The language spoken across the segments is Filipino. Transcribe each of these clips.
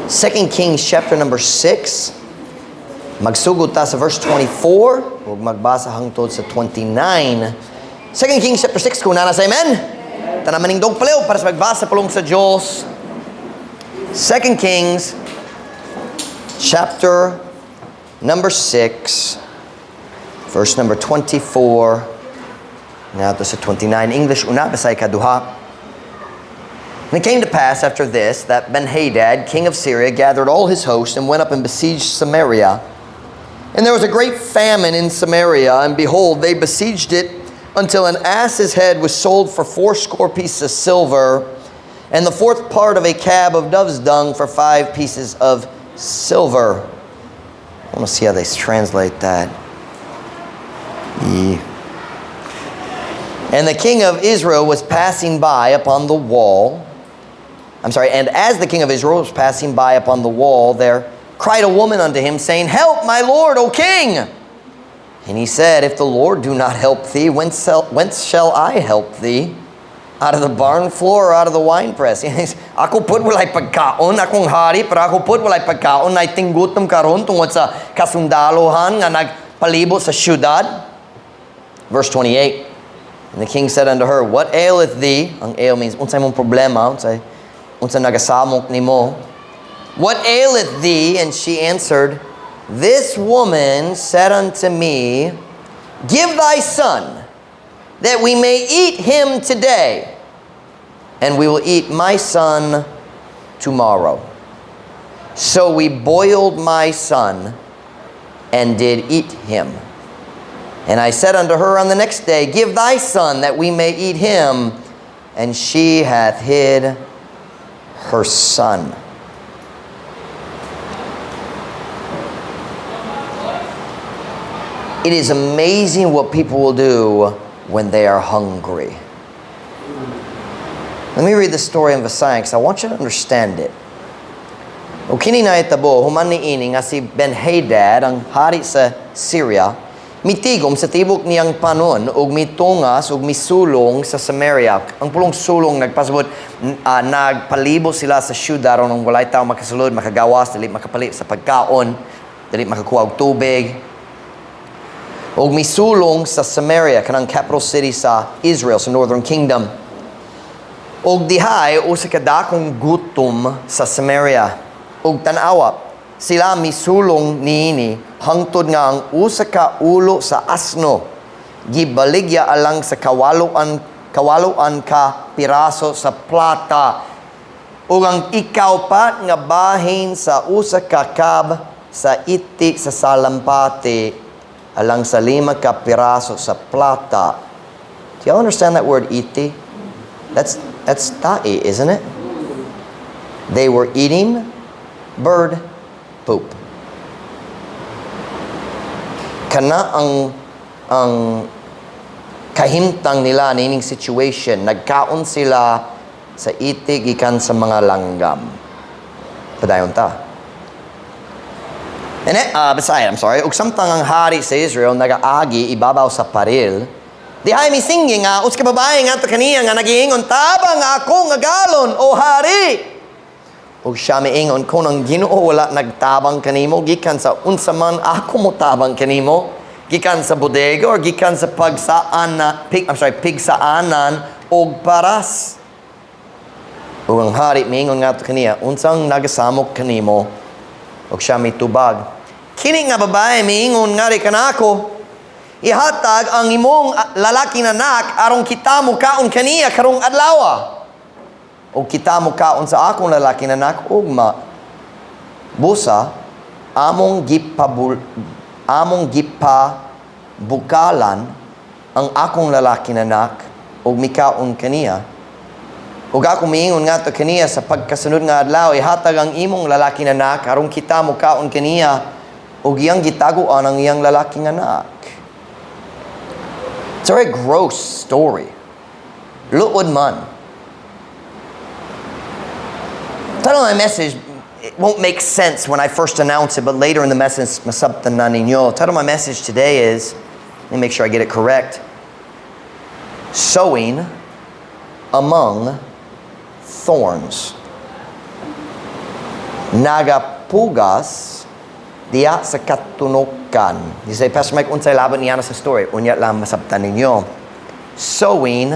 2 Kings chapter number 6. Magsugod ta sa verse 24 ug magbasa hangtod sa 29. 2 Kings chapter 6 kung nana sa amen. Tanamaning dog palaw para sa magbasa pulong sa Diyos. 2 Kings chapter number 6 verse number 24 now to sa 29. English una basay kaduha. And it came to pass after this that Ben-Hadad, king of Syria, gathered all his host and went up and besieged Samaria. And there was a great famine in Samaria, and behold, they besieged it until an ass's head was sold for 80 pieces of silver, and the fourth part of a cab of dove's dung for 5 pieces of silver. I want to see how they translate that. And the king of Israel was passing by upon the wall. And as the king of Israel was passing by upon the wall, there cried a woman unto him, saying, Help, my lord, O king! And he said, If the Lord do not help thee, whence shall I help thee? Out of the barn floor or out of the winepress? Ako pud walay pagkaon, akong hari, pero ako pud walay pagkaon, na tinggutom karon tungod sa kasundalohan nga nagpalibot sa syudad. Verse 28. And the king said unto her, What aileth thee? Ang ail means, unsay mong problema, unsay nagasamok nimo. What aileth thee? And she answered, This woman said unto me, Give thy son, that we may eat him today, and we will eat my son tomorrow. So we boiled my son, and did eat him. And I said unto her on the next day, Give thy son, that we may eat him. And she hath hid her son. It is amazing what people will do when they are hungry. Let me read the story of Sowing because I want you to understand it. O kini na itabo, human ni ini nga si Ben-Hadad, ang hari sa Syria, mitigom sa tibok niyang panon ug mitungas ug misulong sa Samaria. Ang pulong sulong nagpasabot, nagpalibo sila sa syudad nung walay tao makasulod, makagawas, dili makapali sa pagkaon, dili makakuha og tubig. Ug misulong sa Samaria, kanang capital city sa Israel, sa Northern Kingdom. Ug dihay usa ka dakong gutom sa Samaria. Ug tan-awa, sila misulong niini hangtod nga ang usa ka ulo sa asno gibaligya alang sa kawaluan ka piraso sa plata, ug ang ikaw pa nga bahin sa usa ka kab sa iti sa salampati alang sa 5 ka piraso sa plata. Do you understand that word iti? That's tae, isn't it? They were eating bird poop. Kana ang kahimtang nila nining situation, nagkaon sila sa itig ikan sa mga langgam. Padayon ta. I'm sorry. Ug samtang ang hari sa Israel nagaagi ibabaw sa paril, dihay misingi nga us ka babae nga kaniya nga nagiingon, tabang ako nga galon o hari. Ug siya miingon, kung ang Ginoo wala nagtabang kanimo, gikan sa unsa man ako mo tabang kanimo, gikan sa bodega or gikan sa pigsaanan og paras. Ug ang hari miingon nga to kaniya, unsang nagasamok kanimo? Ug siya mitubag, kini nga babae miingon nga ri kanako, ihatag ang imong lalaki na anak aron kita mo kaon kaniya karong adlaw. O kita mo kaon sa akong lalaki na anak, ugma busa among gipabukalan ang akong lalaki na anak ug mikaon kaniya. Ug ako miingon nga to kaniya sa pagkasunod nga adlaw, ihatag ang imong lalaki na anak aron kita mo kaon kaniya ug iyang gitaguan ang iyang lalaki nga anak. It's a very gross story. Luod man. Title of my message, it won't make sense when I first announce it, but later in the message, masabtan na ninyo. Title of my message today is, let me make sure I get it correct, Sowing Among Thorns. nagapugas diya sa katunukan. You say, Pastor Mike, unsay laban niya na sa story. Unya lang masabtan ninyo. Sowing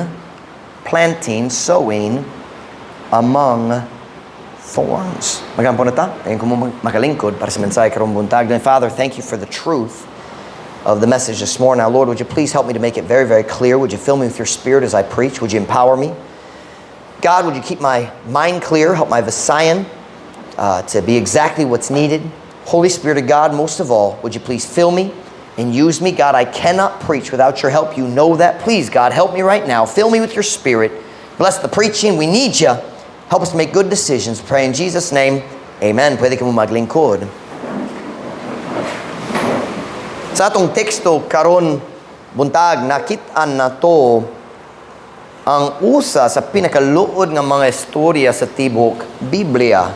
among thorns. Magampo na ta? Ayun ko mo makalingkod para sa mensahe karong buntag. Then, Father, thank you for the truth of the message this morning. Now, Lord, would you please help me to make it very, very clear? Would you fill me with your spirit as I preach? Would you empower me? God, would you keep my mind clear? Help my Visayan to be exactly what's needed. Holy Spirit of God, most of all, would you please fill me and use me? God, I cannot preach without your help. You know that. Please, God, help me right now. Fill me with your spirit. Bless the preaching. We need you. Help us to make good decisions. Pray in Jesus' name. Amen. Pwede ka mo maglingkod. Sa atong teksto karon buntag, nakitaan na to ang usa sa pinakaluod ng mga istorya sa tibok Biblia.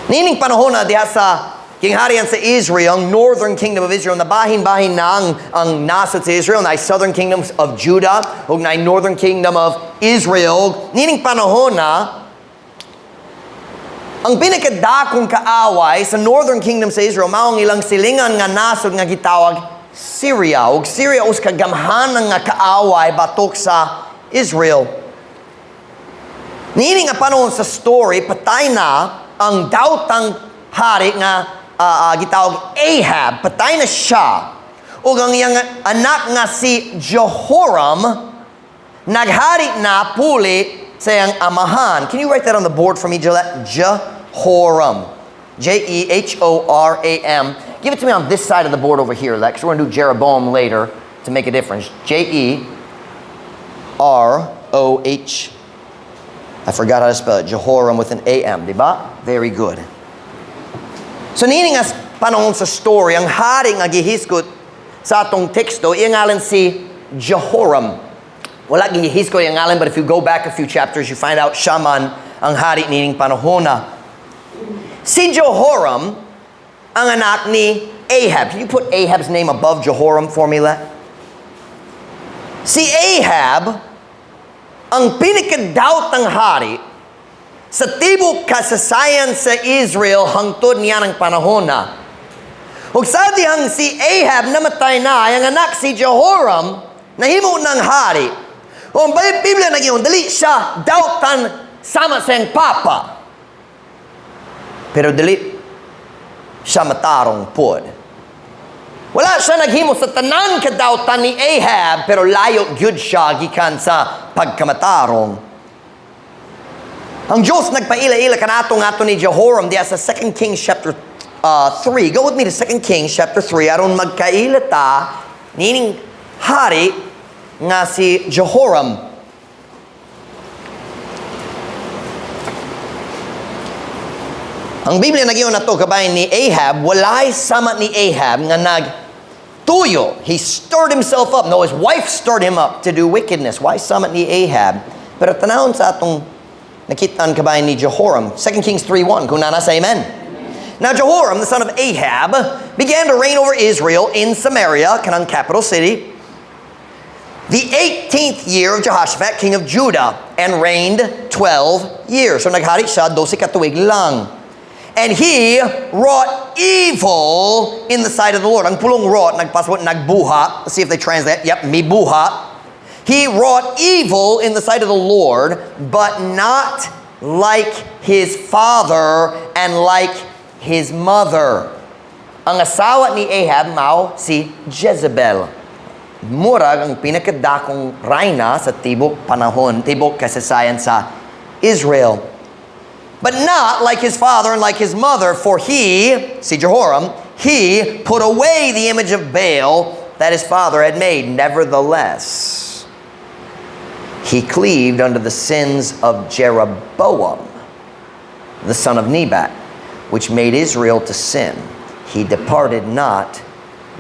Nining panahon na diha sa kingharian sa Israel, ang northern kingdom of Israel, na bahin-bahin na ang nasod sa Israel, na southern kingdom of Judah, o na northern kingdom of Israel. Nining panahon na ang pinakadakong kaaway sa northern kingdom sa Israel, maong ilang silingan nga nasod nga gitawag Syria. O Syria us kagamhanan nga kaaway batok sa Israel. Nining nga panahon sa story, patay na ang daotang hari nga gitawag Ahab. Patay na siya. O ang iyang anak nga si Jehoram, naghari na puli sa iyang amahan. Can you write that on the board for me, Gillette? Jehoram. Jehoram. Give it to me on this side of the board over here, Lex. We're going to do Jeroboam later to make a difference. Jeroh. I forgot how to spell it. Jehoram with an A-M, diba? Very good. So, nining as panahon sa story, ang hari nga gihiskot sa atong teksto, iyangalan si Jehoram. Wala gihiskot yung ngalan, but if you go back a few chapters, you find out siya man ang hari nining panahon na. Si Jehoram, ang anak ni Ahab. Can you put Ahab's name above Jehoram for me, Let? Si Ahab, ang pinakadaot ng hari sa tibok kasasayan sa Israel hangtod niya ng panahon na. Ug sa dihang si Ahab namatay na, ang anak si Jehoram nahimo ng hari. O ang Biblia nagyon, dali siya dautan sama sa iyang papa. Pero dali siya matarong pod. Wala siya naghimo sa tanan kadautan ni Ahab, pero layo gyud siya gikan sa pagkamatarong. Ang Diyos nagpaila-ila kanato ngato ni Jehoram diya sa 2 Kings chapter 3. Go with me to 2 Kings chapter 3. Aron magkaila ta nining hari nga si Jehoram. Ang Biblia nagyon nato kabayan ni Ahab, walay sama ni Ahab nga nagtuyo. He stirred himself up. No, his wife stirred him up to do wickedness. Why sama ni Ahab? Pero tanawon sa atong nakitaan kabayan ni Jehoram. 2 Kings 3:1. Kung nana sa amen. Now Jehoram, the son of Ahab, began to reign over Israel in Samaria, kanang capital city, the 18th year of Jehoshaphat, king of Judah, and reigned 12 years. So naghari siya 12 katuig lang. And he wrought evil in the sight of the Lord. Ang pulong wrought, nagpaswat, nagbuha. Let's see if they translate. Yep, mibuha. He wrought evil in the sight of the Lord, but not like his father and like his mother. Ang asawa ni Ahab mao si Jezebel. Murag ang pinakadakong rayna sa tibok panahon, tibok kasasayan sa Israel. But not like his father and like his mother, for he, see Jehoram, he put away the image of Baal that his father had made. Nevertheless, he cleaved unto the sins of Jeroboam, the son of Nebat, which made Israel to sin. He departed not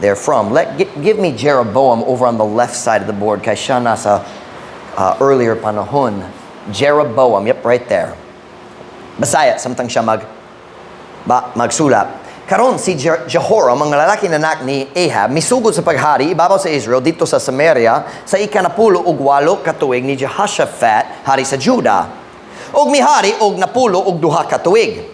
therefrom. Give me Jeroboam over on the left side of the board. Kay siya nasa earlier panahon. Jeroboam, yep, right there. Basaya, samtang siya magsulap. Karon si Jehoram, ang lalaki na anak ni Ahab, misugod sa paghari, ibabaw sa Israel, dito sa Samaria, sa ikanapulo ug 8 katuig ni Jehoshaphat, hari sa Judah. Og mihari og napulo og 2 katuig.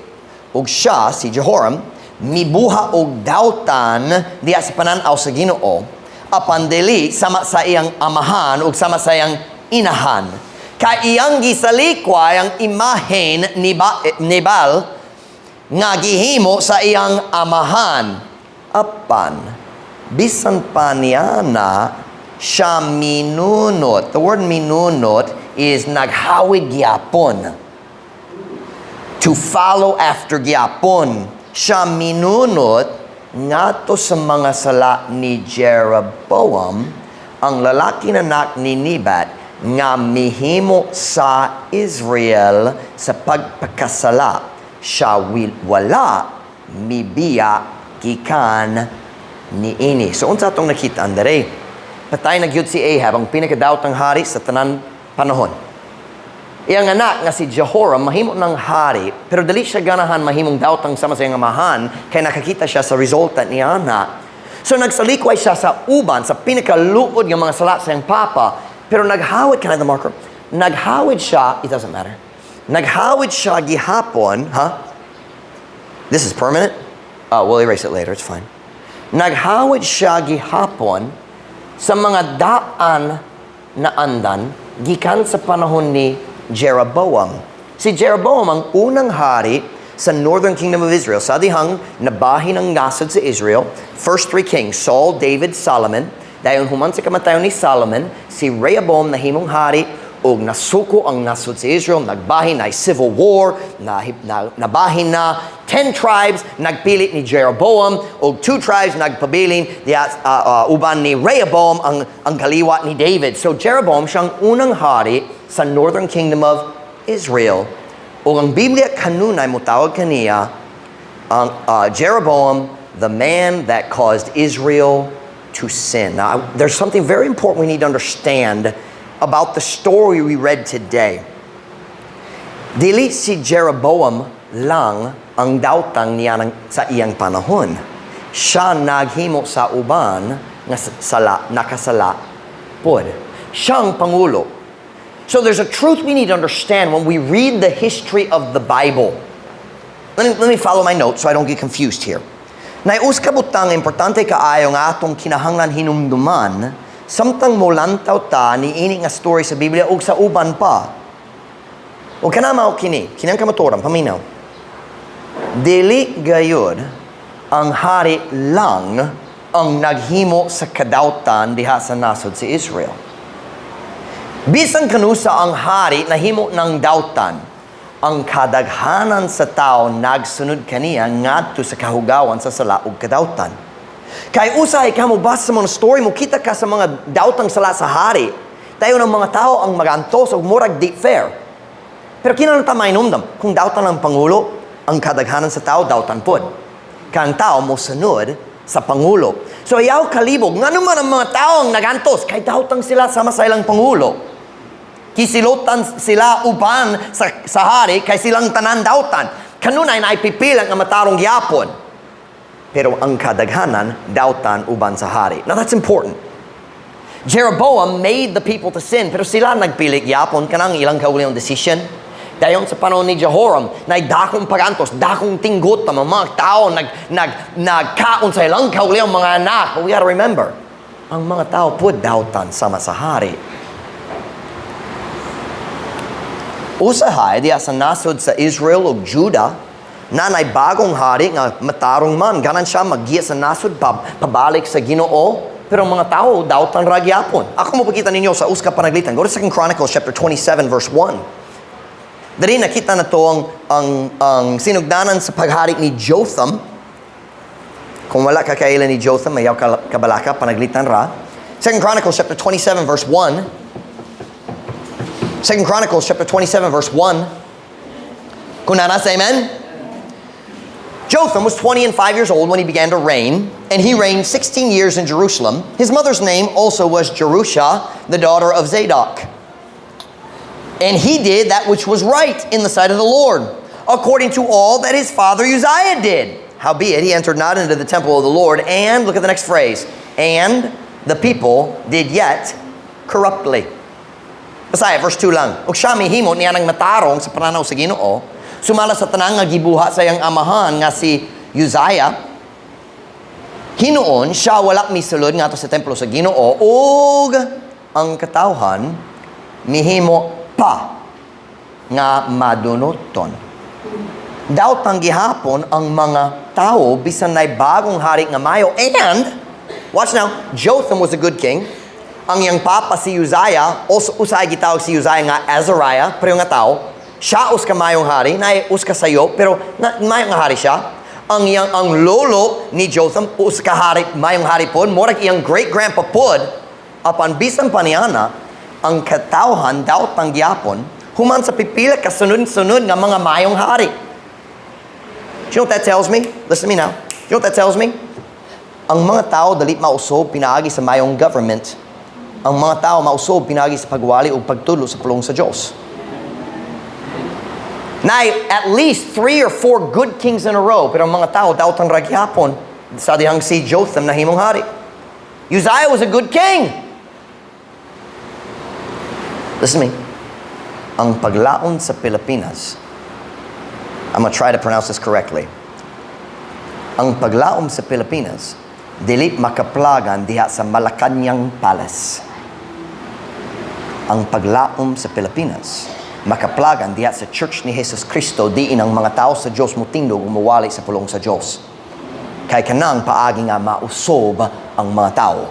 ug siya, si Jehoram, mibuha og dawtan diya sa pananaw sa Ginoo, apan dili sama sa iyang amahan ug sama sa iyang inahan. Kay iyang gisalikway ang imahen ni Baal nga gihimo sa iyang amahan. Apan, bisan pa niya na siya minunot. The word minunot is naghawid gyapon. To follow after gyapon. Siya minunot ngato sa mga sala ni Jeroboam, ang lalaki na anak ni Nebat, nga mihimo sa Israel sa pagpakasala. Siya wala mibiya kikan ni ini. So unsa atong nakita andere? Patay na gyud si Ahab, ang pinakadawtang hari sa tanan panahon. Iyang anak nga si Jehoram mahimo ng hari, pero dali siya ganahan mahimong dawtang sama sa iyang amahan, kay nakakita siya sa resulta niya na. So nagsalikway siya sa uban, sa pinakaluod ng mga sala sa iyang papa, pero naghawid, can I have the marker? Naghawid siya, it doesn't matter. Naghawid siya gihapon, This is permanent? Oh, we'll erase it later, it's fine. Naghawid siya gihapon sa mga daan na andan, gikan sa panahon ni Jeroboam. Si Jeroboam ang unang hari sa Northern Kingdom of Israel. Sa dihang nabahin ang nasod sa Israel, first three kings, Saul, David, Solomon. Dayon human sa kamatayon ni Solomon, si Rehoboam nahimong hari og nasuko ang nasod sa Israel, nagbahin na civil war, nabahin na 10 tribes, nagpilit ni Jeroboam, og 2 tribes nagpabilin uban ni Rehoboam ang kaliwa ni David. So Jeroboam siyang unang hari sa Northern Kingdom of Israel. O ang Biblia kanunay mutawag kaniya ang Jeroboam, the man that caused Israel to sin. Now, there's something very important we need to understand about the story we read today. Dili si Jeroboam lang ang dawtang niya sa iyang panahon. Siya naghimo sa uban nga nakasala pod. Siyang pangulo. So there's a truth we need to understand when we read the history of the Bible. Let me follow my notes so I don't get confused here. Naius kabutang importante kaayo nga atong kinahanglan hinumduman samtang molantaw ta ni ini nga story sa Biblia ug sa uban pa. O kana mao kini, kinang kamaturan paminaw. Dili gayud ang hari lang ang naghimo sa kadawtan diha sa nasod si Israel. Bisan kanusa ang hari nahimo ng dawtan, ang kadaghanan sa tao nagsunod kaniya ngadto sa kahugawan sa sala ug kadawtan. Kay usahay ka mo basa sa mga story mo, kita ka sa mga dawtang sala sa hari. Tayo ng mga tao ang magantos ug murag di fair. Pero kinahanglan ta mainumdam, kung dawtan ang pangulo, ang kadaghanan sa tao dawtan pod. Kang tao mo sunod sa pangulo. So ayaw kalibog, ngano man ang mga tao ang nagantos, kay dawtang sila sama sa ilang pangulo. Kisilotan sila uban sa hari kay silang tanan dawtan. Kanunay na ipipilang ang matarong gyapon. Pero ang kadaghanan dawtan uban sa hari. Now that's important. Jeroboam made the people to sin, pero sila nagpili gyapon kanang ilang kauliang decision. Dayon sa panahon ni Jehoram, na dakong pagantos, dakong tinggot ang mga tao nagkaon sa ilang kauliang mga anak. But we gotta remember, ang mga tao po dawtan sama sa hari. Usahay diya sa nasod sa Israel o Judah, nanay bagong hari nga matarong man, ganan siya maggiya sa nasod, pabalik sa Ginoo, pero mga tao dawtan ragyapon. Ako mo pakita ninyo sa uska panaglitan. Go to 2 Chronicles chapter 27 verse 1. Dali nakita na to ang sinugdanan sa paghari ni Jotham. Kung wala ka kailan ni Jotham, mayaw kabalaka, panaglitan ra. 2 Chronicles chapter 27 verse 1. 2 Chronicles chapter 27 verse 1. Kung nasa, amen? Jotham was 20 and 5 years old when he began to reign, and he reigned 16 years in Jerusalem. His mother's name also was Jerusha, the daughter of Zadok. And he did that which was right in the sight of the Lord, according to all that his father Uzziah did. Howbeit, he entered not into the temple of the Lord, and, look at the next phrase, and the people did yet corruptly. Basta, verse 2 lang. Og siya mihimo niya ng matarong sa pananaw sa Ginoo, sumala sa tanang nga gibuha sa iyang amahan nga si Uzziah. Hinoon siya wala misulod nga to sa templo sa Ginoo ug ang katawhan mihimo pa nga madunoton. Daw tang gihapon ang mga tao bisan nay bagong hari nga mayo. And watch now, Jotham was a good king. Ang iyang papa si Uzziah, usay gitawag si Uzziah nga Azariah, pero nga tao, siya us ka mayong hari, na us ka sayo, pero mayong hari siya. Ang lolo ni Jotham us ka hari, mayong hari pod, murag iyang great grandpa pod, apan bisan paniyana, ang katawhan daw tang gyapon, human sa pipila kasunod-sunod nga mga mayong hari. Do you know what that tells me? Listen to me now. Do you know what that tells me? Ang mga tao dalit mausob pinaagi sa mayong government. Ang mga tao mausob pinaagi sa pagwali o pagtulo sa pulong sa Diyos. Na at least 3 or 4 good kings in a row, pero ang mga tao daw tang ragyapon sa dihang si Jotham na himong hari. Uzziah was a good king. Listen to me. Ang paglaon sa Pilipinas, I'm going to try to pronounce this correctly. Ang paglaom sa Pilipinas, dili makaplagan diha sa Malacañang Palace. Ang paglaom sa Pilipinas, makaplagan diha sa Church ni Jesus Cristo, diin ang mga tao sa Diyos mutindog umuwali sa pulong sa Diyos. Kay kanang paagi nga mausob ang mga tao.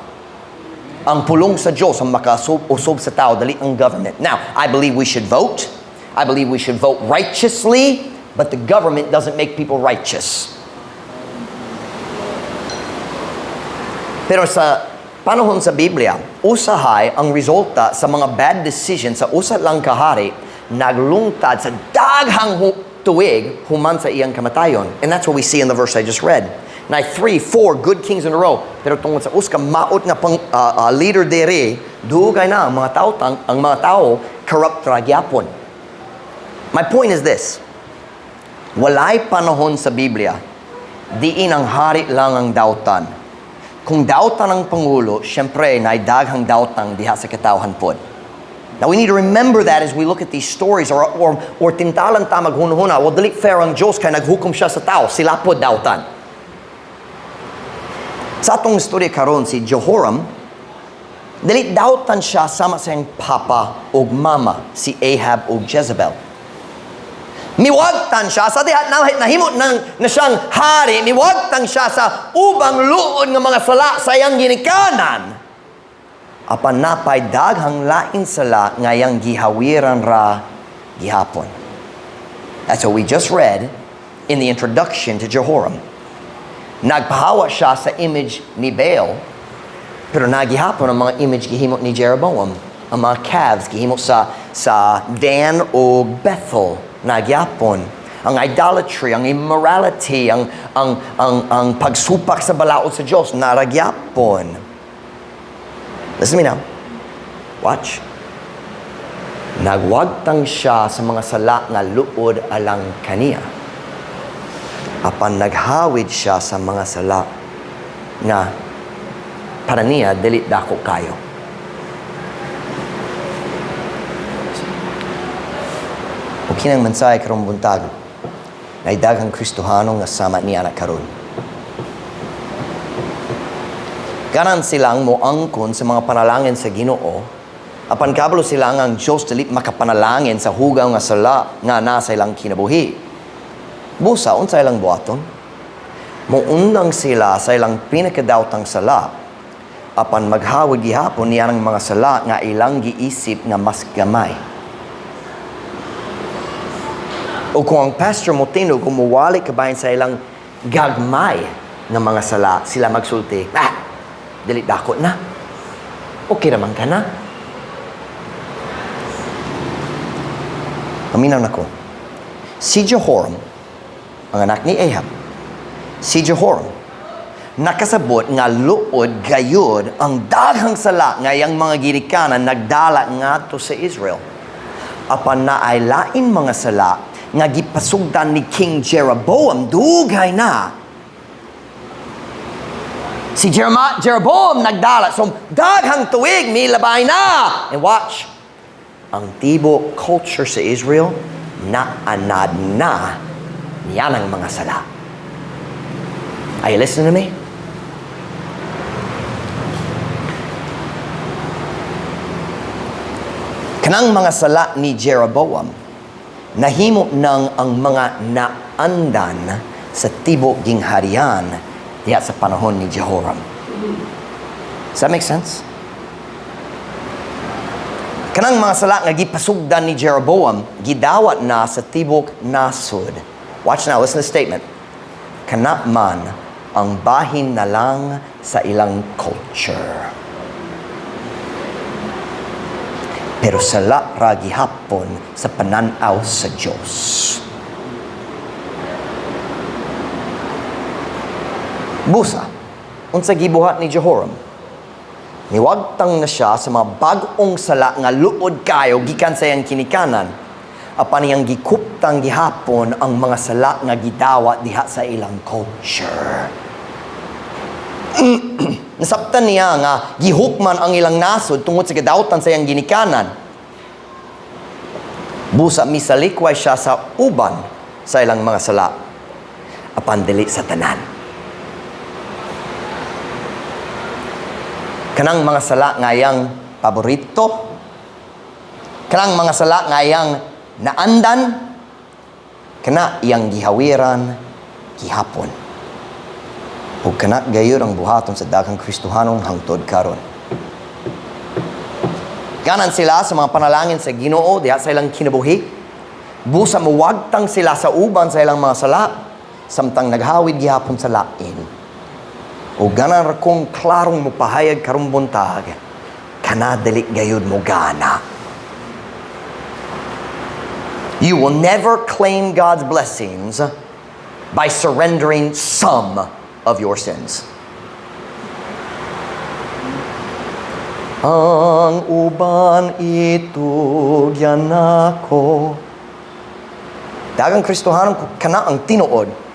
Ang pulong sa Diyos ang makausob sa tao, dali ang government. Now, I believe we should vote. I believe we should vote righteously. But the government doesn't make people righteous. Pero sa panahon sa Biblia, usahay ang resulta sa mga bad decisions sa usa lang kahari, naglungtad sa daghang tuig human sa iyang kamatayon. And that's what we see in the verse I just read. Na 3, 4 good kings in a row. Pero tungkol sa uska maot nga pang leader dere, dugay na ang mga tao corrupt ragyapon. My point is this. Walay panahon sa Biblia, diin ang hari lang ang dautan. Kung dautan ang Pangulo, syempre, naidaghang dautang diha sa katawhan pod. Now, we need to remember that as we look at these stories or tintalan ta maghunahuna. Well, dili fair ang Diyos kaya naghukom siya sa tao, sila pod dautan. Sa atong istorya karon si Jehoram, dili dautan siya sama sa iyang papa o mama, si Ahab o Jezebel. Miwagtan siya sa diha nahimot na siyang hari, miwagtan siya sa ubang luod nga mga sala sa iyang ginikanan. Apan napay daghang lain sala nga iyang gihawiran ra gihapon. That's what we just read in the introduction to Jehoram. Nagpahawa siya sa image ni Baal, pero nagihapon ang mga image gihimot ni Jeroboam. Ang mga calves gihimot sa Dan o Bethel. Nagyapon ang idolatry, ang immorality, ang pagsupak sa balaod sa Diyos, naragyapon. Listen to me now. Watch. Nagwagtang siya sa mga sala nga luod alang kaniya. Apan naghawid siya sa mga sala nga para niya dili dako kayo. O kinang mensahe karong buntag na idaghang Kristohano nga sama niya na karon. Kanan silang moangkon sa mga panalangin sa Ginoo, apan kabalo silang ang Diyos dili makapanalangin sa hugaw nga sala nga nasa ilang kinabuhi. Busa unsay ilang buhaton? Muundang sila sa ilang pinakadaotang sala, apan maghawid gihapon niya ng mga sala nga ilang giisip nga mas gamay. O kung ang pastor mo tinog, umuwali kabayan sa ilang gagmay ng mga sala, sila magsulti, dili dako na. Okay naman ka na. Paminaw na ko. Si Jehoram, ang anak ni Ahab, si Jehoram, nakasabot nga luod gayud ang daghang sala nga yang mga ginikanan nagdala ngadto sa Israel. Apan na ay lain mga sala nga gipasugdan ni King Jeroboam, dugay na. Si Jeroboam nagdala, so daghang tuig, milabay na. And watch, ang tibo culture sa Israel, naanad na niya ng mga sala. Are you listening to me? Kanang mga sala ni Jeroboam, nahimo nang ang mga naandan sa tibok ging harian diya sa panahon ni Jehoram. Does that make sense? Kanang mga sala nga gipasugdan ni Jeroboam, gidawat na sa tibok nasod. Watch now, listen to the statement. Kana man ang bahin na lang sa ilang culture. Pero sala ra gihapon sa pananaw sa Dios. Busa, unsa gibuhat ni Jehoram? Niwagtang na siya sa mga bag-ong sala nga luod kayo gikan sa iyang kinikanan. Apan iyang gikuptang gihapon ang mga sala nga gidawat diha sa ilang culture. Nasabtan niya nga gihukman ang ilang nasod tungod sa kadawtan sa iyang ginikanan. Busa misalikway siya sa uban sa ilang mga sala. Apan dili sa tanan. Kanang mga sala nga iyang paborito, kanang mga sala nga iyang naandan, kana iyang gihawiran gihapon. Ug kana gayud ang buhaton sa daghang Kristohanong hangtod karon. Ganan sila sa mga panalangin sa Ginoo diha sa ilang kinabuhi. Busa muwagtang sila sa uban sa ilang mga sala samtang naghawid gihapon sa lain. O ganan ra kong klarong mupahayag karong buntag, kana dili gayud mo gana. You will never claim God's blessings by surrendering some of your sins. Ang uban itugyan ako. Dagang Kristohanon kana ang tinuod.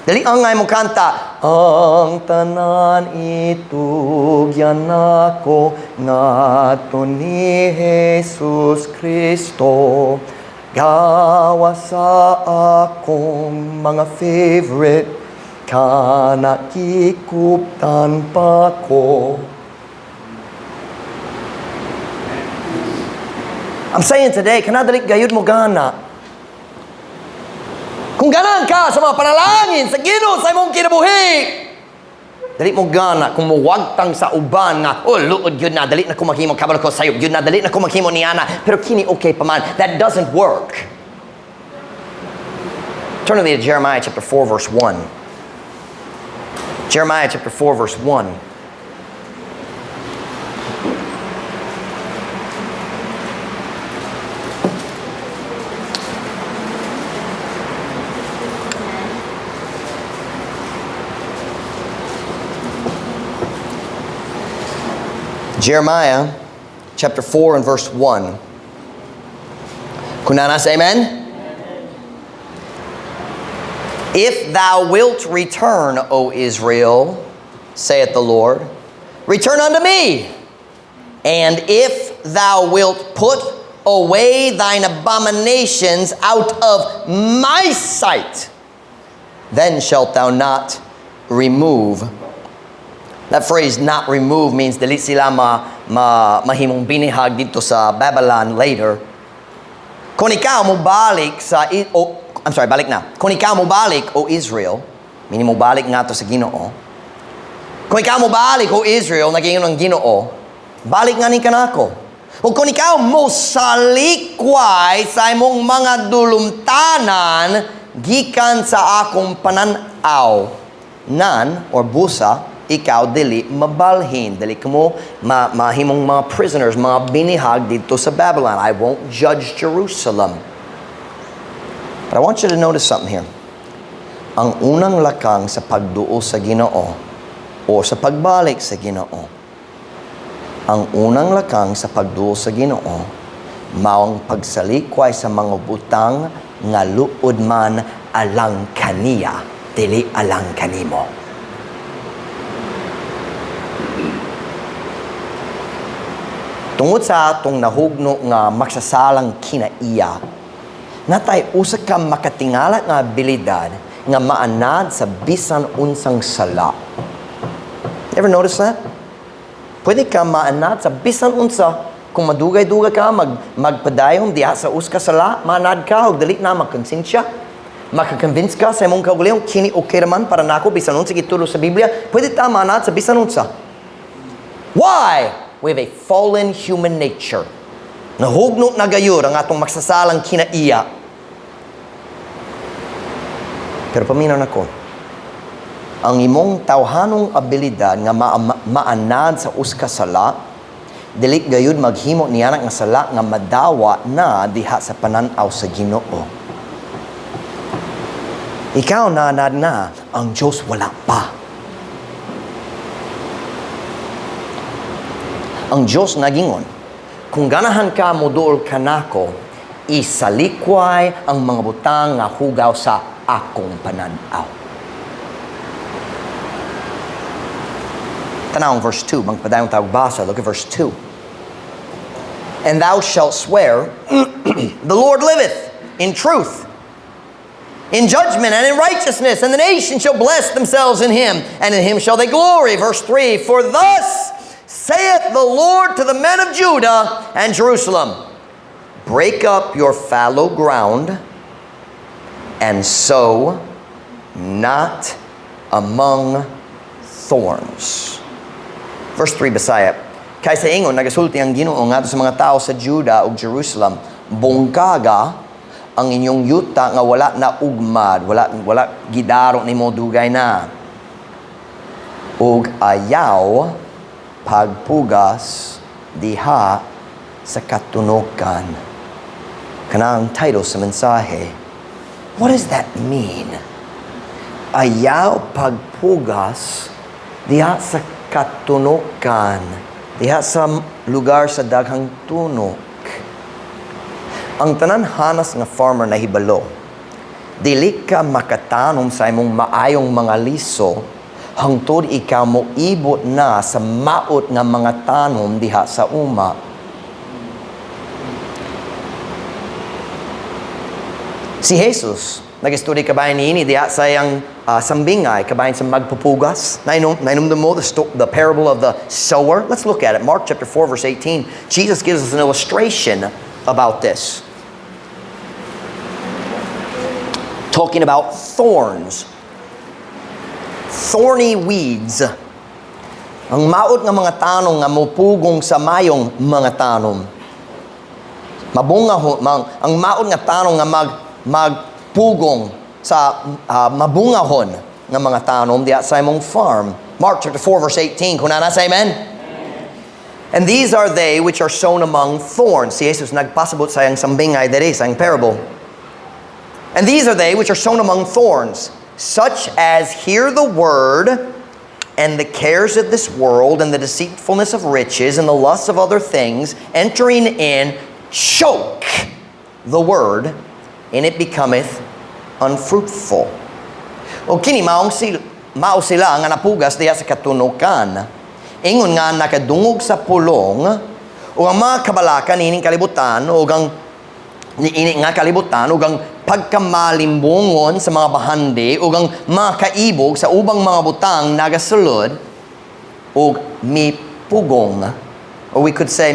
Dali ang ngay mo kanta, ang tanan itugyan ako ngadto ni Jesus Kristo. Gawa sa akong mga favorite, kana kikuptan pa ko. I'm saying today, kanadalik gayud mo gana. Kung ganan ka sa mga panalangin, sa Ginoo sa imong kinabuhi, dali mo gana kung muwagtang sa uban nga, oh, luod yun na, dali na kumahimo, kabalo ko sayop, yun na, dali na kumahimo ni Ana, pero kini okay pa man. That doesn't work. Turn with me to Jeremiah chapter 4, verse 1. Jeremiah chapter 4, verse 1. Jeremiah chapter 4 and verse 1. Kunana say amen? If thou wilt return, O Israel, saith the Lord, return unto me. And if thou wilt put away thine abominations out of my sight, then shalt thou not remove. That phrase, not remove, means dili sila mahimong binihag dito sa Babylon later. Kung ikaw mo balik balik na. Kung ikaw mo balik, O Israel, meaning mo balik nga to sa Ginoo. Kung ikaw mo balik, O Israel, naging ng Ginoo, balik nga ni kanako. O kung ikaw mo salikway sa imong mga dulumtanan, gikan sa akong pananaw, nan, or busa, ikaw dili mabalhin, dili kamo mahimong mga prisoners, mga binihag dito sa Babylon. I won't judge Jerusalem. But I want you to notice something here. Ang unang lakang sa pagduo sa Ginoo o sa pagbalik sa Ginoo, ang unang lakang sa pagduo sa Ginoo, maong pagsalikway sa mga butang nga luod man alang kaniya, dili alang kanimo. Tungod sa atong nahugno nga magsasalang kinaiya, natay usa ka makatingala nga abilidad nga maanad sa bisan unsang sala. Ever notice that? Pwede ka maanad sa bisan unsa. Kung madugay-dugay ka, magpadayon diha sa uska sala, maanad ka, o dali na magkonsensya. Makakonvince ka sa imong kaugalingon, kini okay raman para nako bisan unsa gitulo sa Biblia. Pwede ta maanad sa bisan unsa. Why? We have a fallen human nature. Nahugnot na gayur ang atong magsasalang kinaiya. Pero paminaw nako, ang imong tawhanong abilidad nga maanad sa uska sala, dili gayud maghimo niya nga sala nga madawa na diha sa pananaw sa Ginoo. Ikaw naanad na, ang Diyos wala pa. Ang Diyos nagingon, kung ganahan ka moduol kanako, isalikway ang mga butang nga hugaw sa akong pananaw. Tanawang verse 2, magpadayong tawag basa. Look at verse 2. And thou shalt swear, the Lord liveth in truth, in judgment and in righteousness, and the nations shall bless themselves in him, and in him shall they glory. Verse 3, for thus saith the Lord to the men of Judah and Jerusalem, break up your fallow ground, and sow not among thorns. Verse 3, Bisaya. Kaysa ingon, nagasulti ang Ginoo ngadto sa mga tao sa Juda ug Jerusalem, bungkaga ang inyong yuta nga wala na ugmad, wala gidaro nimo dugay na. Ug ayaw pagpugas diha sa katunokan. Kanang title sa mensahe. What does that mean? Ayaw pagpugas diha sa katunukan, diha sa lugar sa daghang tunok. Ang tanan hanas nga farmer na hibalo, dili ka makatanom sa imong maayong mga liso hangtod ikaw mo ibot na sa maot nga mga tanom diha sa uma. Si Jesus, nag-study kabayan niini diha sa iyang sambingay, kabayan sa magpupugas. Nainom mo the parable of the sower. Let's look at it. Mark chapter 4, verse 18. Jesus gives us an illustration about this. Talking about thorns. Thorny weeds. Ang maot nga mga tanong nga mupugong sa mayong mga tanom. Ang maot nga tanong nga magpugong sa mabungahon ng mga tanom diya sa imong farm. Mark chapter 4 verse 18. Kung nasa amen? And these are they which are sown among thorns. Si Jesus nagpasabot sa iyang sambingay diri sa iyang parable. And these are they which are sown among thorns, such as hear the word, and the cares of this world, and the deceitfulness of riches, and the lusts of other things, entering in, choke the word, and it becometh unfruitful. O kini mao sila nga napugas diha sa katunukan. Ingon nga nakadungog sa pulong o ang mga kabalakan ining kalibutan o ang pagkamalimbungon sa mga bahandi o ang mga kaibog sa ubang mga butang nagasulod o mipugong, or we could say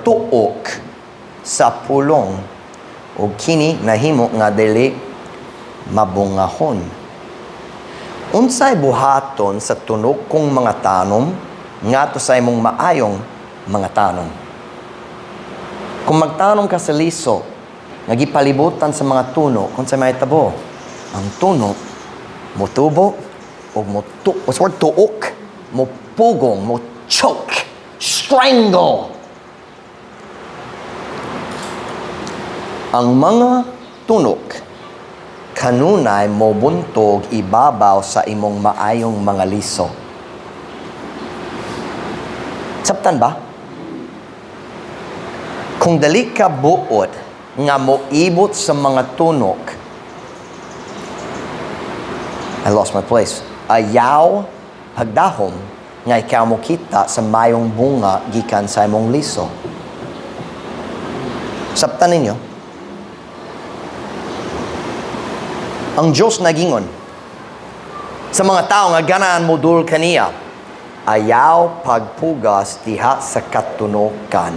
tuok sa pulong o kini nahimo nga dili mabungahon. Unsay buhaton sa tunok kong mga tanom ngadto sa imong maayong mga tanom? Kung magtanom ka sa liso, nagipalibutan sa mga tuno, kung sa may tabo, ang tuno, mutubo, o what's the word? Tuok, mupugong, choke, strangle. Ang mga tunok, kanunay mo buntog ibabaw sa imong maayong mga liso. Sabtan ba? Kung dali ka buot nga moibot sa mga tunok, I lost my place. Ayaw pagdahom nga ikaw mo kita sa mayong bunga gikan sa imong liso. Sabtan ninyo? Ang Diyos nagingon sa mga tao nga ganahan modul kaniya, ayaw pagpugas diha sa katunukan.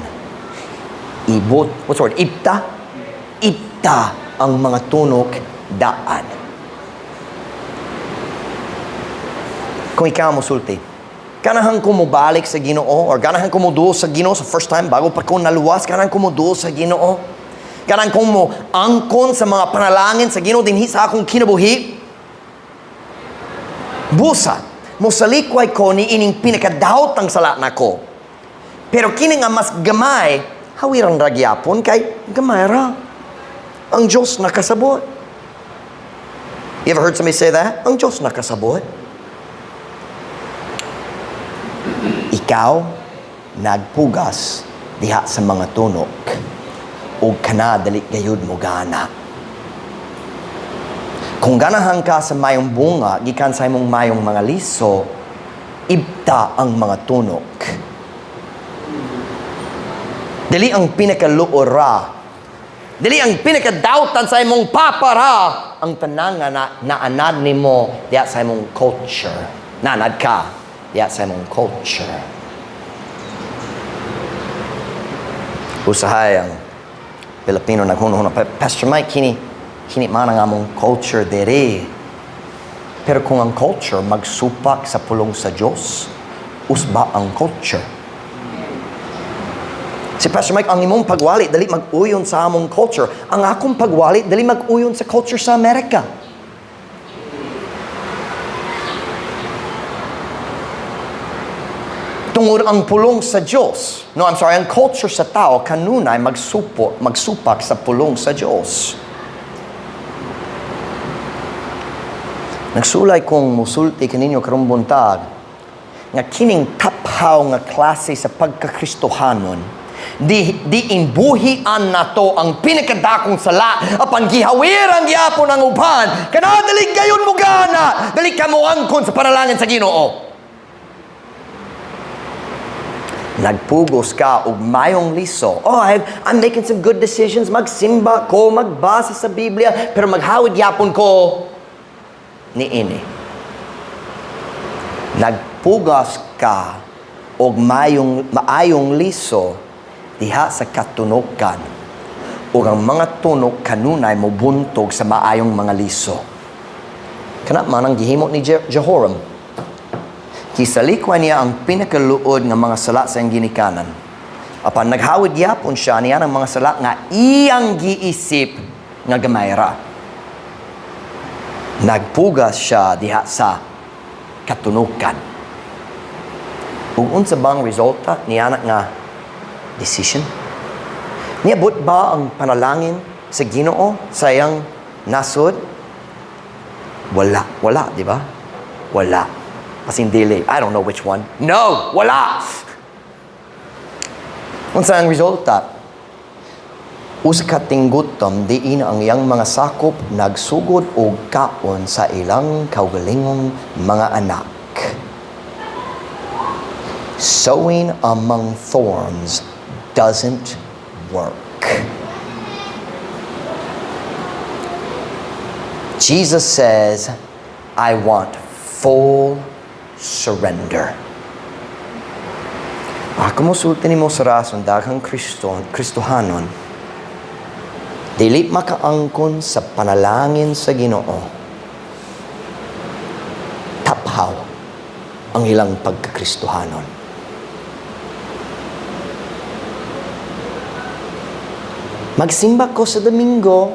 Ibta ang mga tunok daan. Kung ikaw musulti, ganahan ko mubalik sa Ginoo or ganahan ko muduol sa Ginoo sa first time bago pa ko naluwas, ganahan ko muduol sa Ginoo. Ganahan ko mo angkon sa mga panalangin sa Ginoo dinhi sa akong kinabuhi. Busa, mo salikway ko ni ining pinakadawt ang sala nako. Pero kini nga mas gamay, hawirang ragyapon kay gamay ra. Ang Diyos nakasabot. You ever heard somebody say that? Ang Diyos nakasabot. Ikaw nagpugas diha sa mga tunok ug kana dali gayud mo gana. Kung ganahan ka sa mayong bunga, gikan sa imong mayong mga liso, ibta ang mga tunok. Dili ang pinakaluora. Dili ang pinakadautan sa imong papara. Ang tanang nga naanad nimo diya sa imong culture. Naanad ka diya sa imong culture. Usahay ang Pilipino naghuno-huno, Pastor Mike, kini man ang among culture dere. Pero kung ang culture magsupak sa pulong sa Diyos, usba ang culture. Si Pastor Mike, ang imong pagwali dali mag-uyon sa among culture. Ang akong pagwali dali mag-uyon sa culture sa Amerika. Tungod ang pulong sa Diyos. Ang culture sa tao kanunay magsupak sa pulong sa Diyos. Nagsulay kong musulti kaninyo karong buntag nga kining taphaw nga klase sa pagkakristohanon di inbuhian nato ang pinakadakong sala apan gihawiran gyapon ang uban kana dali gayon mo gana dali ka mo angkon sa panalangin sa Ginoo. Nagpugos ka og mayong liso. I'm making some good decisions. Magsimba ko, magbasa sa Biblia, pero maghawid yapon ko niini. Nagpugas ka og maayong liso diha sa katunukan. Ug ang mga tunok kanunay mo buntog sa maayong mga liso. Kana man ang gihimo ni Jehoram. Kisalikwa niya ang pinakaluod nga mga sala sa iyang ginikanan. Apan naghawid yapon siya niya ng mga sala nga iyang giisip nga gamayra. Nagpugas siya diha sa katunukan. Ug unsa bang resulta niya nga decision? Niabot ba ang panalangin sa Ginoo sa iyang nasod? Wala, di ba? Wala. Pasindili. I don't know which one. No! Wala! Unsa ang resulta? Usa ka tinggutom diin ang iyang mga sakop nagsugod og kaon sa ilang kaugalingong mga anak. Sowing among thorns doesn't work. Jesus says, I want full surrender. Ako musulti ni mo sa rason daghang Kristohanon dili makaangkon sa panalangin sa Ginoo. Taphaw ang ilang pagkakristohanon. Magsimba ko sa Domingo,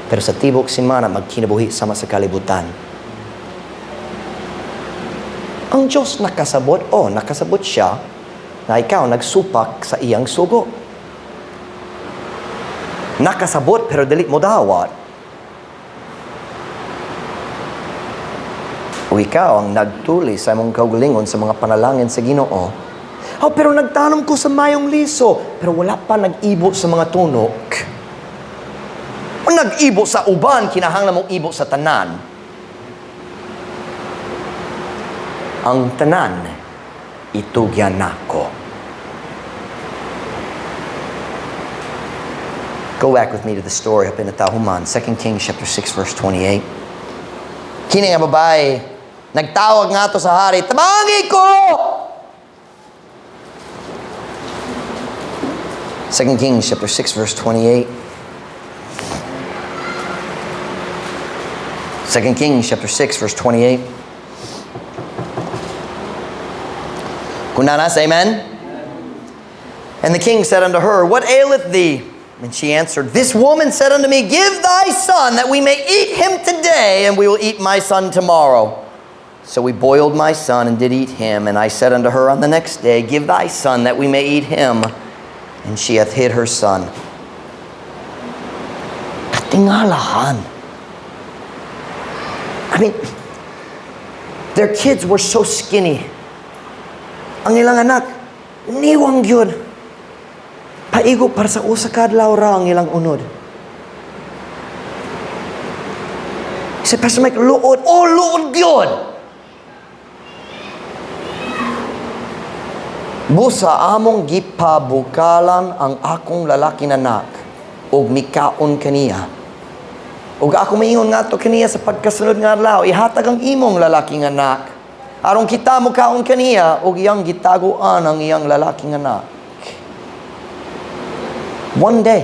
pero sa tibok semana magkinabuhi sama sa kalibutan. Ang Diyos nakasabot, nakasabot siya na ikaw nagsupak sa iyang sugo. Nakasabot pero dili mo dawat. O ikaw ang nagtuli sa imong kaugalingon sa mga panalangin sa Ginoo. Pero nagtanom ko sa mayong liso, pero wala pa nag-ibo sa mga tunok. O nag-ibo sa uban, kinahanglan mong ibo sa tanan. Ang tanan, itugyan nako. Go back with me to the story up in the Tahuman, 2 Kings chapter 6, verse 28. Kini nga babae, nagtawag nga to sa hari, tabangi ko! 2 Kings chapter 6, verse 28. 2 Kings chapter 6, verse 28. Kunanas, amen? And the king said unto her, what aileth thee? And she answered, this woman said unto me, give thy son, that we may eat him today, and we will eat my son tomorrow. So we boiled my son, and did eat him. And I said unto her on the next day, give thy son, that we may eat him. And she hath hid her son. Katingalahan. I mean, their kids were so skinny. Ang ilang anak, niwang yun. Paigo para sa usa ka adlaw ra ang ilang unod. Si Pastor Mike, luod. Oh, luod yun! Busa among gipabukalan ang akong lalaking anak ug mikaon kaniya. Ug ako maingon nga to kaniya sa pagkasunod nga adlaw, ihatag ang imong lalaking anak. Aron kita mo kaon kaniya ug iyang gitaguan ang iyang lalaking anak. One day,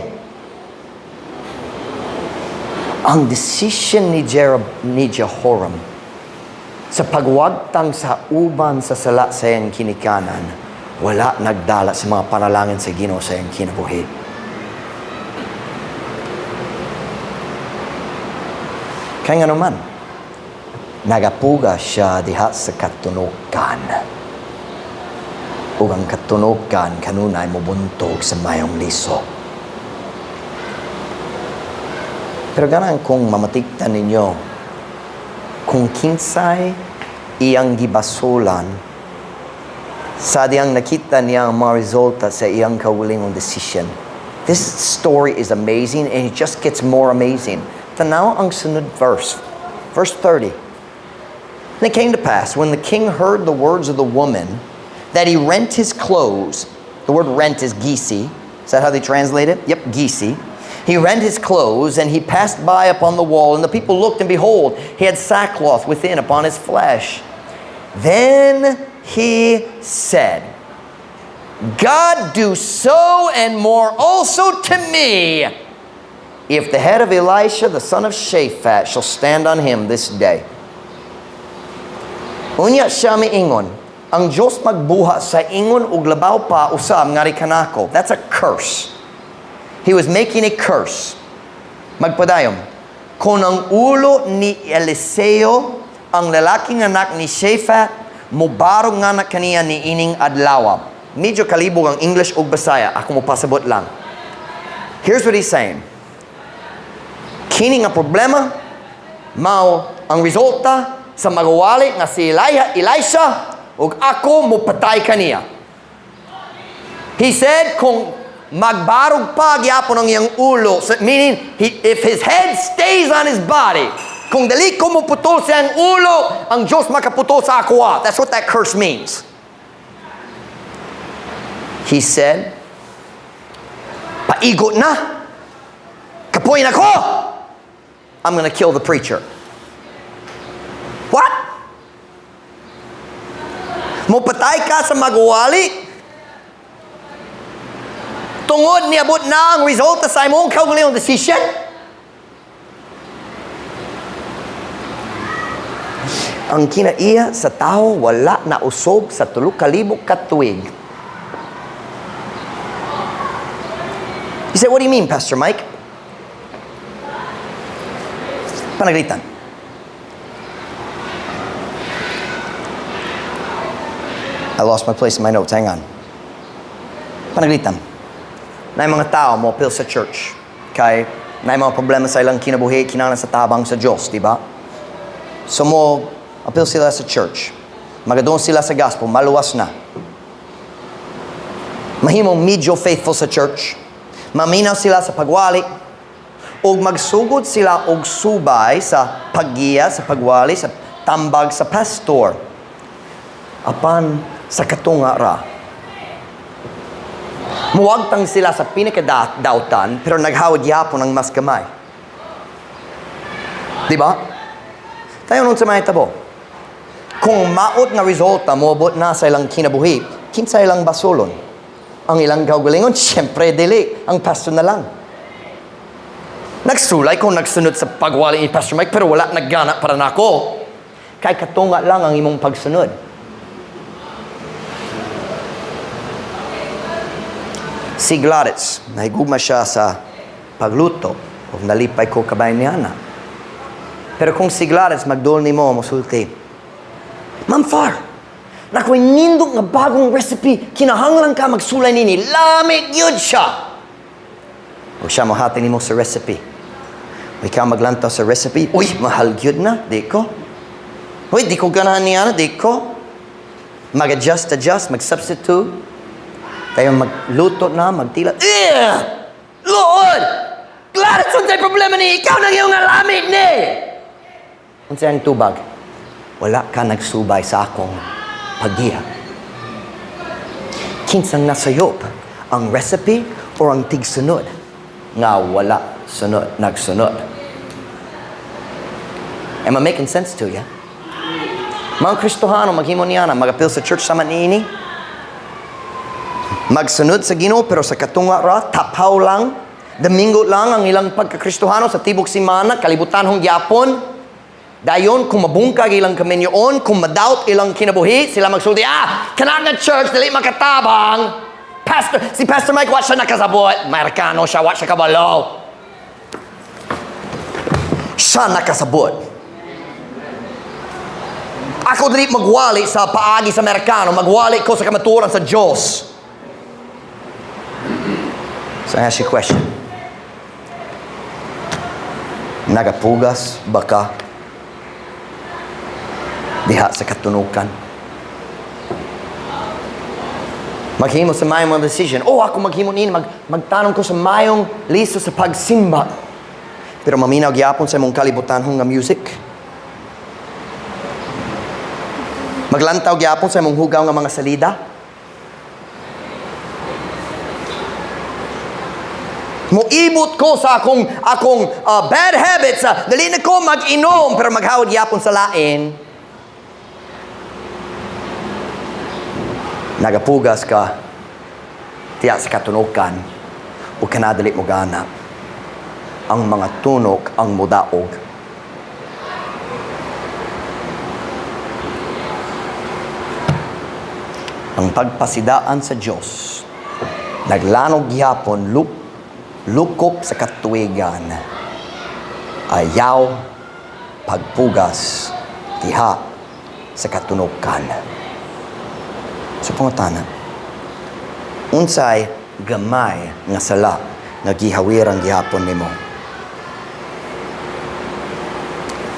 ang decision ni Jehoram sa pagwagtang sa uban sa sala sa iyang kinikanan, wala nagdala sa mga panalangin sa Ginoo sa iyang kinabuhi. Kaya nga naman, nagapuga siya diha sa katunugan. Ug ang katunugan kanunay mobuntog sa mayong liso. Pero ganang kung mamatigtan ninyo, kung kinsay iyang gibasulan, sa diyang nakita niya ang mga resulta sa iyang kaugalingong decision. This story is amazing and it just gets more amazing. Tanaw ang sunod verse. Verse 30. And it came to pass, when the king heard the words of the woman, that he rent his clothes. The word rent is gisi. Is that how they translate it? Yep, gisi. He rent his clothes, and he passed by upon the wall, and the people looked, and behold, he had sackcloth within upon his flesh. Then he said, God do so and more also to me, if the head of Elisha, the son of Shaphat, shall stand on him this day. Unya siya miingon, ang Diyos magbuha sa ingon ug labaw pa usab ngari kanako. That's a curse. He was making a curse. Magpadayom. Kung ang ulo ni Eliseo, ang lalaking anak ni Shaphat, mubarog nga na kaniya ni ining adlaw. Medyo kalibog ang English ug Bisaya. Ako mo pasabot lang. Here's what he's saying. Kini nga problema, mao ang resulta sa magawali nga si Elisha, ug ako mo patay kaniya. He said, kung magbarog pa gyapon ang iyang ulo, so, meaning if his head stays on his body, kung dali ko mo putol sa iyang ulo, ang Diyos makaputol sa akwa. That's what that curse means. He said, paigot na, kapoy na ko, I'm gonna kill the preacher. What? Mupatay ka sa magwali? Tungod niabot na ang resulta sa imong kaugalingong decision? Ang kinaiya sa tao wala na usog sa 3,000 ka tuig. You say, what do you mean, Pastor Mike? Panaglitan. I lost my place in my notes. Hang on. Panaglitan. Na yung mga tao mo appeal sa church. Kay na yung mga problema sa ilang kinabuhi, kinahanglan sa tabang sa Diyos, di ba? So mo appeal sila sa church. Magadon sila sa gospel, maluwas na. Mahimong medyo faithful sa church. Maminaw sila sa pagwali. O magsugod sila og subay sa paggiya, sa pagwali, sa tambag sa pastor. Apan sa katunga ra. Muwagtang sila sa pinakadautan, pero naghawad yapon ng mas gamay. Diba? Tayo nun sa mga tabo. Kung maot nga resulta, mobot na sa ilang kinabuhi, kinsa ilang basulon. Ang ilang gawgalingon, siyempre dili. Ang pastor na lang. Nagsulay kung nagsunod sa pagwali ni Pastor Mike, pero wala naggana para nako. Kay katunga lang ang imong pagsunod. Si Gladys, nahigugma siya sa pagluto o nalipay ko kabay niya na. Pero kung si Gladys magdol ni mo, musulti, Ma'am Far, nakoy nindog nga bagong recipe, kinahanglan ka magsulay nini, lamig yun siya. O siya mahati ni mo sa recipe. Uy, ka maglantaw sa recipe. Uy, mahal yun na, di ko. Uy, di ko ganahan niya na, di ko. Mag-adjust, mag-substitute. Tayo magluto na, magtila. Lord! Gladys, unsay problema ni ikaw na iyong alamig ni! Unsay ang tubag? Wala ka nagsubay sa akong pagdiha. Kinsang nasayop, ang recipe o ang tigsunod? Nga wala sunod, nagsunod. Am I making sense to you? Mga Kristohano, maghimo niya na, magapil sa church sa manini. Magsunod sa Ginoo pero sa katunga ra, tapaw lang, Domingo lang ang ilang pagkakristohano sa tibok simana, kalibutan hong yapon. Dayon, kung mabungkag ilang kaminyoon, kung madoubt ilang kinabuhi, sila magsulti, kanang church, dali makatabang. Si Pastor Mike, what siya nakasabot? Amerikano siya, what siya kabalo? Siya nakasabot. Ako dali magwali sa paagi sa Amerikano, magwali ko sa kamaturan sa Diyos. So I ask you a question. Nagapugas baka diha sa katunukan? Maghimo sa mayong mga decision. Ako maghimo niyan, magtanong ko sa mayong listo sa pagsimba. Pero maminaw gyapon sa imong kalibutan hong nga music. Maglantaw gyapon sa imong hugaw nga mga salida. Muibot ko sa akong bad habits. Dali na ko mag-inom pero maghawad yapon sa lain. Nagapugas ka tiya sa katunukan o kanadali mo gana. Ang mga tunok ang mudaog. Ang pagpasidaan sa Diyos naglanog yapon lukop sa katuwigan, ayaw pagpugas diha sa katunukan. So pangutana, unsay gamay nga sala nga gihawiran gihapon nimo?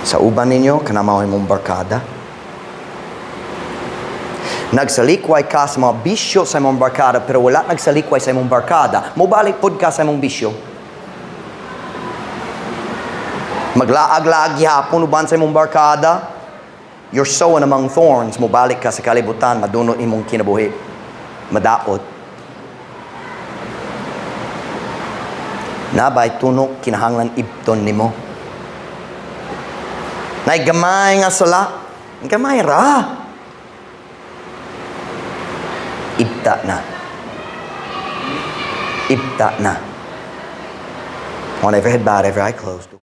Sa uban ninyo kanamaw imong barkada, nagsalikway ka sa mga bisyo sa imong barkada pero wala nagsalikway sa imong barkada, mobalik pod ka sa imong bisyo. Maglaag-laag gihapon uban sa imong barkada, you're sowing among thorns, mobalik ka sa kalibutan, madunot imong kinabuhi, madaot. Nabay tunok kinahanglan ibton nimo. Nay gamay nga sala, gamay ra. Ibta na. On every head bowed, every eye closed.